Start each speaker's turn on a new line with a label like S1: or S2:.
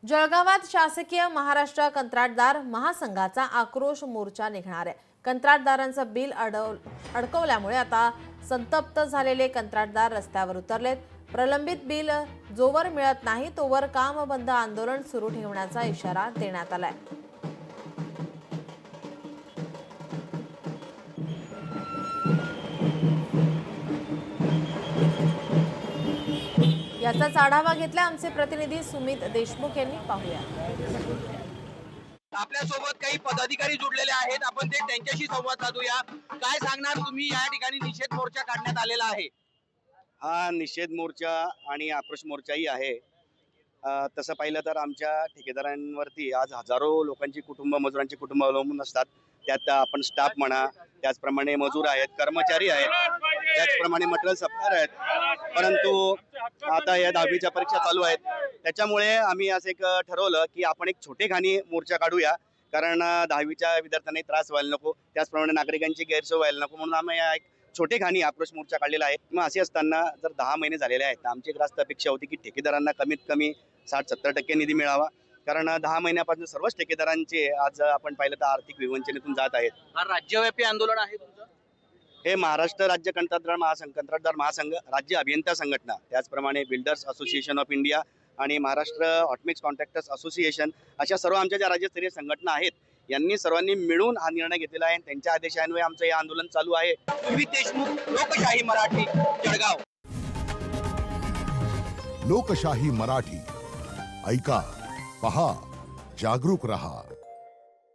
S1: जळगावात शासकीय महाराष्ट्र कंत्राटदार महासंघाचा आक्रोश मोर्चा निघणार आहे। कंत्राटदारांचं बिल अडकवल्यामुळे आता संतप्त झालेले कंत्राटदार रस्त्यावर उतरलेत। प्रलंबित बिल जोवर मिळत नाही तोवर काम बंद आंदोलन सुरू ठेवण्याचा इशारा देण्यात आलाय। याचाच आढावा घेतला आमचे प्रतिनिधी सुमित देशमुख यांनी। पाहूया।
S2: आपल्या सोबत काही पदाधिकारी जुडलेले आहेत, आपण ते त्यांच्याशी संवाद साधूया। काय सांगणार तुम्ही? या ठिकाणी निषेध मोर्चा काढण्यात आलेला आहे।
S3: हा निषेध मोर्चा आणि आक्रोश मोर्चाही आहे। तसं पाहिलं तर आमच्या ठेकेदारांवरती आज हजारो लोकांची कुटुंब, मजुरांची कुटुंब अवलंबून असतात। त्यात आपण स्टाफ म्हणा, त्याचप्रमाणे मजूर आहेत, कर्मचारी आहेत, त्याचप्रमाणे मटेरियल सप्लायर आहेत। परंतु आता या 10वीच्या परीक्षा चालू आहेत, त्याच्यामुळे आम्ही असं एक ठरवलं की आपण एक छोटेखानी मोर्चा काढूया, कारण 10वीच्या विद्यार्थ्यांना त्रास व्हायला नको, त्याचप्रमाणे नागरिकांची गैरसोय व्हायला नको, म्हणून आम्ही एक छोटेखानी आक्रोश मोर्चा काढलेला आहे। मग असे असताना जर 10 महिने झालेले आहेत तर आमची एक रास्त अपेक्षा होती की ठेकेदारांना कमीत कमी 60-70% निधी मिळावा, कारण 10 महिन्यापासून सर्वच ठेकेदारांचे आज आपण पाहिलं तर आर्थिक विवंचनेतून जात आहेत।
S2: हा राज्यव्यापी आंदोलन आहे तुमचं?
S3: हे महाराष्ट्र राज्य कंत्राटदार महासंघ, राज्य अभियंता संघटना, त्याचप्रमाणे बिल्डर्स असोसिएशन ऑफ इंडिया आणि महाराष्ट्र ऑटोमिक्स कॉन्ट्रॅक्टर्स असोसिएशन अशा सर्व आमच्या ज्या राज्यस्तरीय संघटना आहेत, यांनी सर्वांनी मिळून हा निर्णय घेतलेला आहे। त्यांच्या आदेशान्वये आमचं हे आंदोलन चालू आहे।
S2: सुमित देशमुख, लोकशाही मराठी, जळगाव।
S4: लोकशाही मराठी, ऐका, पहा, जागरूक रहा।